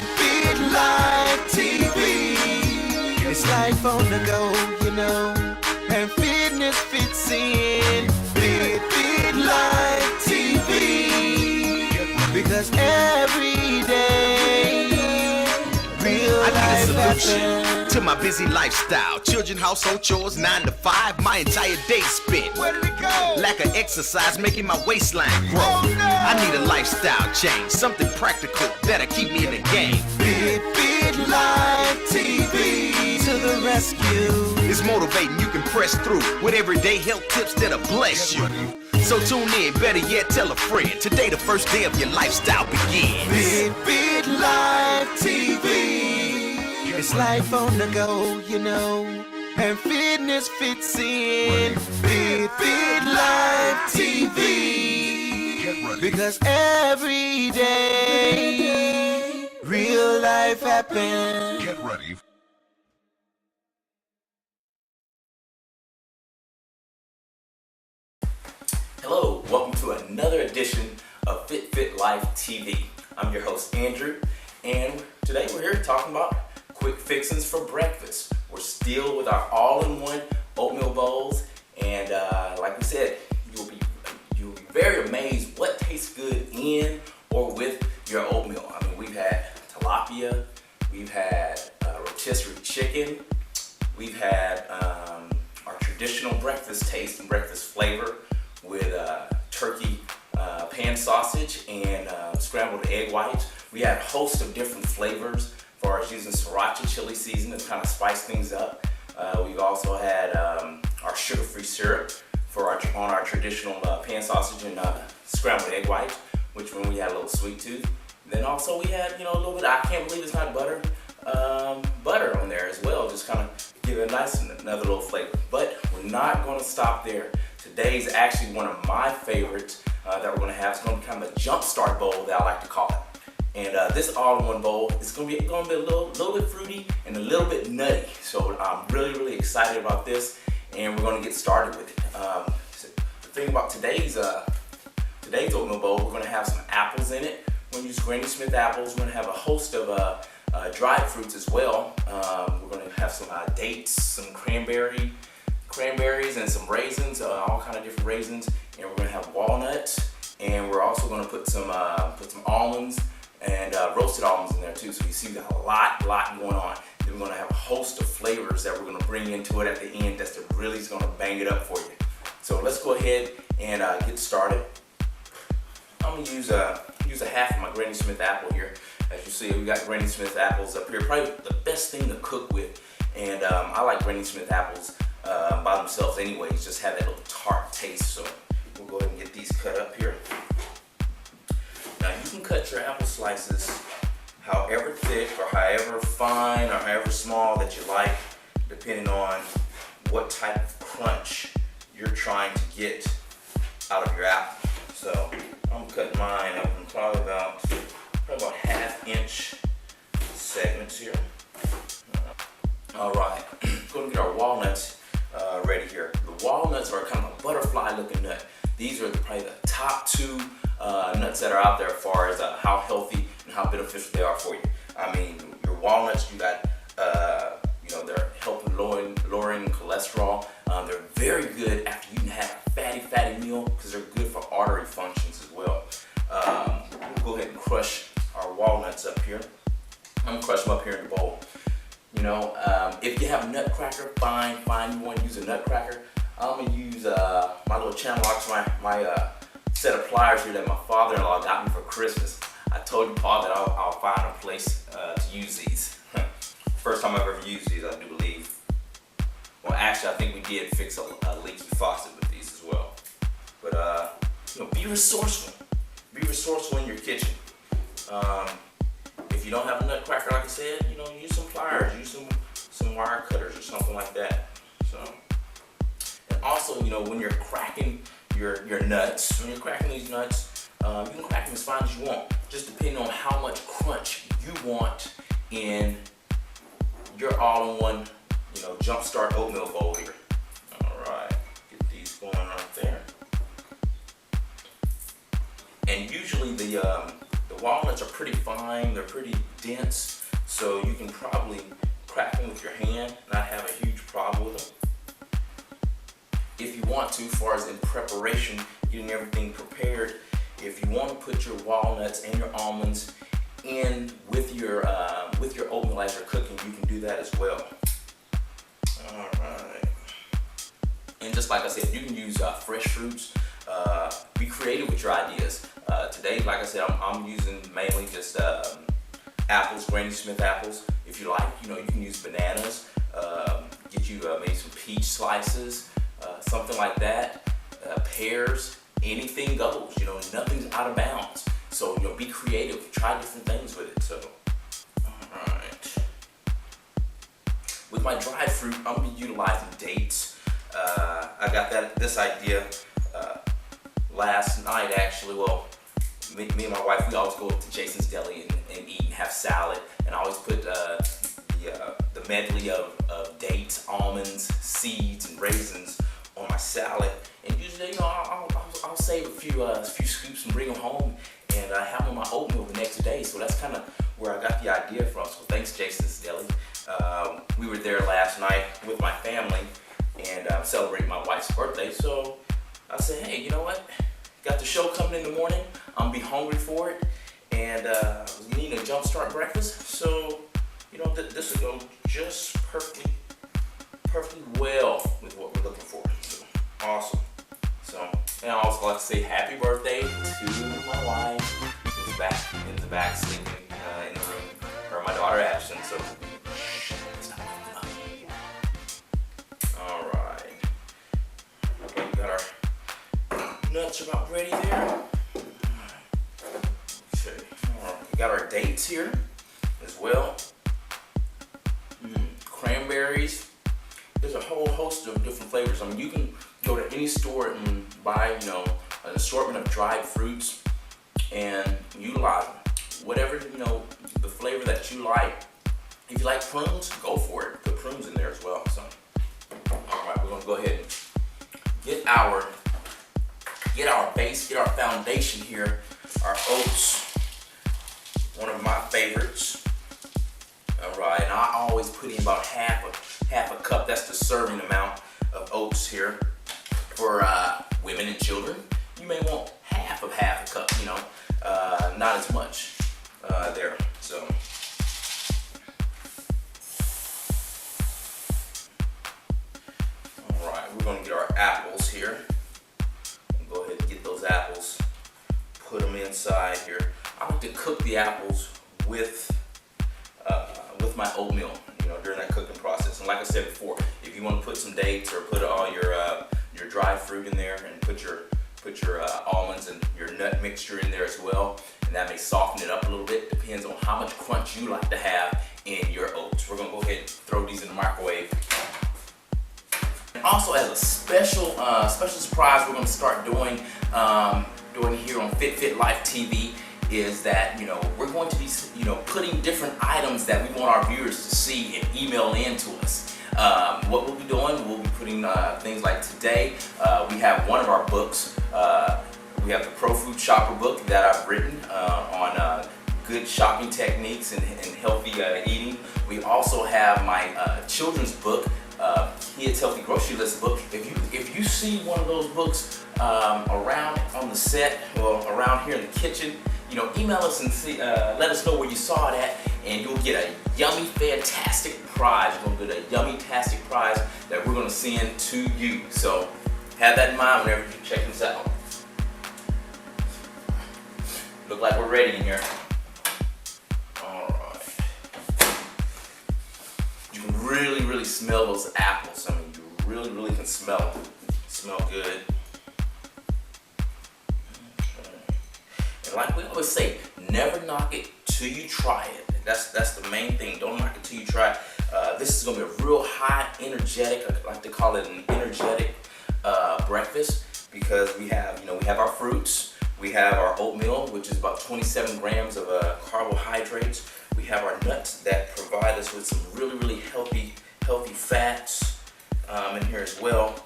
Fit Life TV. It's life on the go, and fitness fits in. Fit Life TV. Because every day, real life I need a solution happens. to my busy lifestyle. Children, household chores, 9 to 5. My entire day spent. Where did it go? Lack of exercise making my waistline grow. Oh, no. I need a lifestyle change, something practical that'll keep me in the game. Fit Life TV to the rescue. It's motivating, you can press through with everyday health tips that'll bless you. So tune in, better yet tell a friend. Today the first day of your lifestyle begins. Fit Life TV. It's life on the go, and fitness fits in. Fit Life TV. Because every day, real life happens. Get ready. Hello, welcome to another edition of Fit Life TV. I'm your host Andrew, and today we're here talking about quick fixings for breakfast. We're still with our all-in-one oatmeal bowls, and like we said, you'll be very amazed what tastes good in or with your oatmeal. I mean, we've had tilapia, we've had rotisserie chicken, we've had our traditional breakfast taste and breakfast flavor with turkey pan sausage and scrambled egg whites. We had a host of different flavors for us using sriracha chili season to kind of spice things up. We've also had our sugar-free syrup for on our traditional pan sausage and scrambled egg whites, which when we had a little sweet tooth. Then also we had, a little bit, I can't believe it's not butter on there as well, just kind of give it a nice another little flavor. But we're not going to stop there. Today's actually one of my favorites that we're going to have. It's going to be kind of a Jumpstart bowl that I like to call it. And this all-in-one bowl is going to be a little bit fruity and a little bit nutty. So I'm really excited about this, and we're going to get started with it. The thing about today's oatmeal bowl, we're going to have some apples in it. We're going to use Granny Smith apples. We're going to have a host of dried fruits as well. We're going to have some dates, some cranberries and some raisins, all kind of different raisins. And we're going to have walnuts, and we're also going to put some almonds and roasted almonds in there too. So you see we got a lot going on. Then we're going to have a host of flavors that we're going to bring into it at the end that's really going to bang it up for you. So let's go ahead and get started. I'm going to use a half of my Granny Smith apple here. As you see, we got Granny Smith apples up here. Probably the best thing to cook with. And I like Granny Smith apples by themselves anyways, just have that little tart taste. So we'll go ahead and get these cut up here. Now you can cut your apple slices however thick or however fine or however small that you like, depending on what type of crunch you're trying to get out of your apple. So I'm cutting mine up in probably about half-inch segments here. All right, going to get our walnuts ready here. The walnuts are kind of a butterfly-looking nut. These are probably the top two nuts that are out there as far as how healthy and how beneficial they are for you. I mean, your walnuts, you got, they're helping lowering cholesterol. They're very good after you have a fatty meal because they're good for artery functions as well. We'll go ahead and crush our walnuts up here. I'm gonna crush them up here in the bowl. If you have a nutcracker, fine. You want to use a nutcracker. I'm gonna use my little channel locks, my set of pliers here that my father-in-law got me for Christmas. I told you, Paul, that I'll find a place to use these. First time I've ever used these, I do believe. Well, actually, I think we did fix a leaky faucet with these as well. But be resourceful. Be resourceful in your kitchen. If you don't have a nutcracker, like I said, use some pliers, use some wire cutters or something like that. So, and also, when you're cracking your nuts, when you're cracking these nuts, you can crack them as fine as you want, just depending on how much crunch you want in your all-in-one, Jumpstart oatmeal bowl here. All right, get these going right there. And usually the The walnuts are pretty fine, they're pretty dense, so you can probably crack them with your hand, not have a huge problem with them. If you want to, as far as in preparation, getting everything prepared, if you want to put your walnuts and your almonds in with your oatmeal as you're cooking, you can do that as well. All right. And just like I said, you can use fresh fruits. Be creative with your ideas. Today, like I said, I'm using mainly just apples, Granny Smith apples. If you like, you can use bananas. Get you maybe some peach slices, something like that. Pears, anything goes. Nothing's out of bounds. So be creative. Try different things with it. So, all right. With my dried fruit, I'm gonna be utilizing dates. I got this idea last night, actually. Well, me and my wife, we always go up to Jason's Deli and eat and have salad, and I always put the medley of dates, almonds, seeds, and raisins on my salad. And usually, I'll save a few scoops and bring them home and have them on my oatmeal the next day. So that's kind of where I got the idea from. So thanks, Jason's Deli. We were there last night with my family and celebrating my wife's birthday. So I said, hey, you know what? Got the show coming in the morning. I'm gonna be hungry for it, and we need a Jumpstart breakfast. So this will go just perfectly well with what we're looking for. So awesome. So, and I also like to say happy birthday to my wife, who's back in the back sleeping in the room, or my daughter Ashton. So, all right. Okay, we got our nuts about ready there. Okay, all right. We got our dates here as well. Cranberries. There's a whole host of different flavors. I mean, you can go to any store and buy, an assortment of dried fruits and utilize them. Whatever, the flavor that you like. If you like prunes, go for it. Put prunes in there as well. So, all right, we're gonna go ahead and get our base, get our foundation here. Our oats, one of my favorites. All right, and I always put in about half a cup. That's the serving amount of oats here for women and children. You may want half a cup, not as much there. So, all right, we're gonna get our apples here. Go ahead and get those apples, put them inside here. I like to cook the apples with my oatmeal, during that cooking process. And like I said before, if you want to put some dates or put all your dried fruit in there and put your almonds and your nut mixture in there as well, and that may soften it up a little bit. Depends on how much crunch you like to have in your oats. We're gonna go ahead and throw these in the microwave. And also, as a special surprise, we're gonna start doing here on Fit Life TV. Is that we're going to be putting different items that we want our viewers to see and email in to us. What we'll be doing, we'll be putting things like today. We have one of our books. We have the Pro Food Shopper book that I've written on good shopping techniques and healthy eating. We also have my children's book, Kids Healthy Grocery List book. If you see one of those books around on the set, well, around here in the kitchen, email us and let us know where you saw it at, and you'll get a yummy, fantastic prize. You're gonna get a yummy, tastic prize that we're gonna send to you. So have that in mind whenever you check this out. Look like we're ready in here. All right. You can really smell those apples. I mean, you really can smell them. Smell good. Like we always say, never knock it till you try it. That's the main thing. Don't knock it till you try it. This is gonna be a real high energetic, I like to call it an energetic breakfast, because we have our fruits, we have our oatmeal, which is about 27 grams of carbohydrates. We have our nuts that provide us with some really healthy fats in here as well.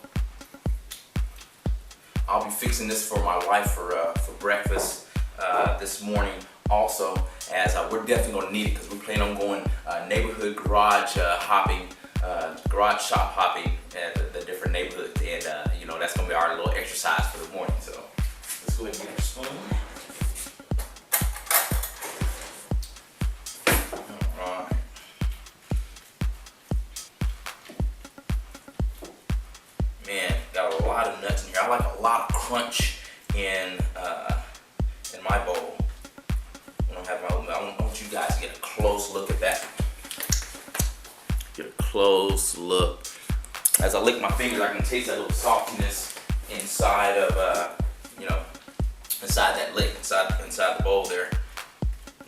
I'll be fixing this for my wife for breakfast this morning. Also, as we're definitely going to need it because we plan on going neighborhood garage garage shop hopping at the different neighborhoods, and that's going to be our little exercise for the morning. So let's go ahead and get our spoon. All right. Man, got a lot of nuts in here. I like a lot of crunch in my bowl. I want you guys to get a close look at that. Get a close look. As I lick my fingers, I can taste that little saltiness inside of inside that lick, inside the bowl there.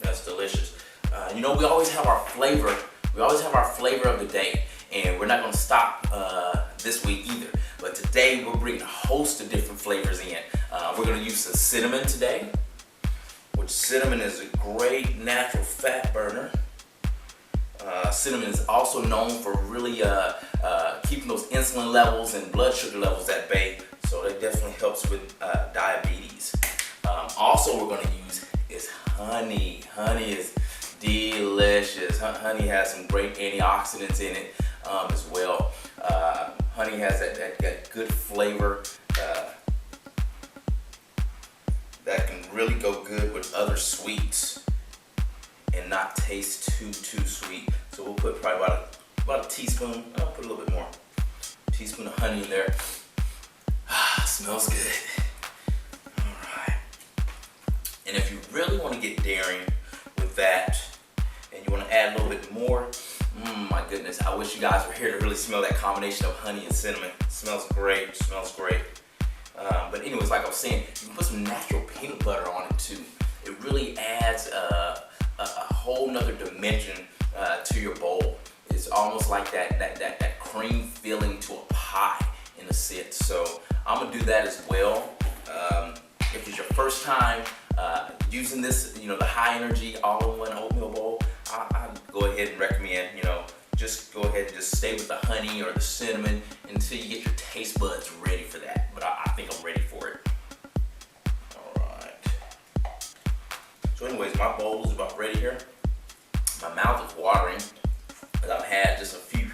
That's delicious. We always have our flavor. We always have our flavor of the day, and we're not going to stop this week either. But today we're bringing a host of different flavors in. We're going to use some cinnamon today, which cinnamon is a great natural fat burner. Cinnamon is also known for really keeping those insulin levels and blood sugar levels at bay, so that definitely helps with diabetes. Also, we're going to use is honey. Honey is delicious. Honey has some great antioxidants in it as well. Honey has that good flavor that can really go good with other sweets and not taste too sweet. So we'll put probably about a teaspoon. I'll put a little bit more. Teaspoon of honey in there. Smells good. All right. And if you really want to get daring with that, and you want to add a little bit more, my goodness, I wish you guys were here to really smell that combination of honey and cinnamon. It smells great. It smells great. But anyways, like I was saying, you can put some natural peanut butter on it too. It really adds a whole nother dimension to your bowl. It's almost like that cream filling to a pie in a sense. So I'm gonna do that as well. If it's your first time using this, the high energy all-in-one oatmeal bowl, I go ahead and recommend, just go ahead and just stay with the honey or the cinnamon until you get your taste buds ready for that. But I think I'm ready for it. All right. So anyways, my bowl is about ready here. My mouth is watering because I've had just a few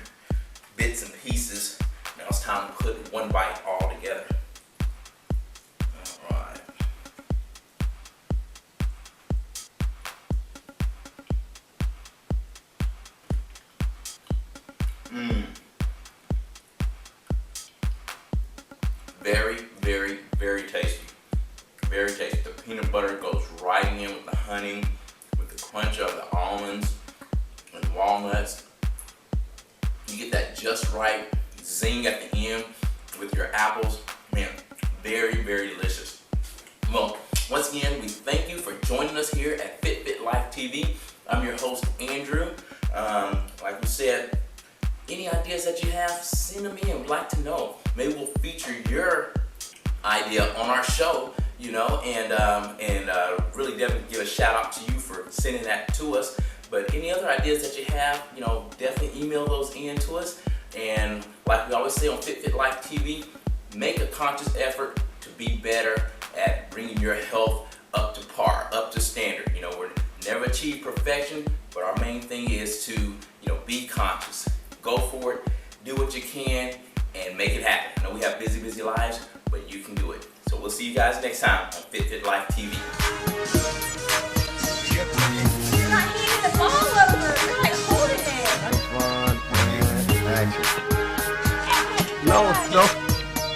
bits and pieces. Now it's time to put one bite all together. All right. Very, very, very tasty. Very tasty. The peanut butter goes right in with the honey, with the crunch of the almonds and walnuts. You get that just right zing at the end with your apples. Man, very, very delicious. Well, once again, we thank you for joining us here at Fit Life TV. I'm your host, Andrew. Like we said, any ideas that you have, send them in. We'd like to know. Maybe we'll feature your idea on our show, and really definitely give a shout out to you for sending that to us. But any other ideas that you have, definitely email those in to us. And like we always say on Fit Life TV, make a conscious effort to be better at bringing your health up to par, up to standard. We're never achieve perfection, but our main thing is to, be conscious. Go for it, do what you can, and make it happen. I know we have busy lives, but you can do it. So we'll see you guys next time on Fit Life TV. You're not handing the ball over. You're like holding it. That's fun. Action. No.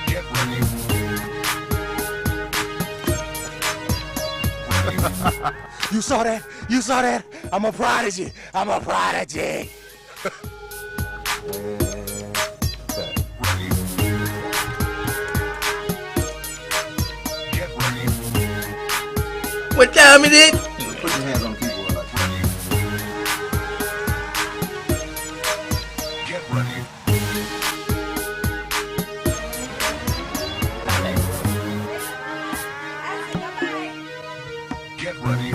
Get ready. You saw that? You saw that? I'm a prodigy. Get ready. What time is it? Put your hands on people like get ready. Get ready.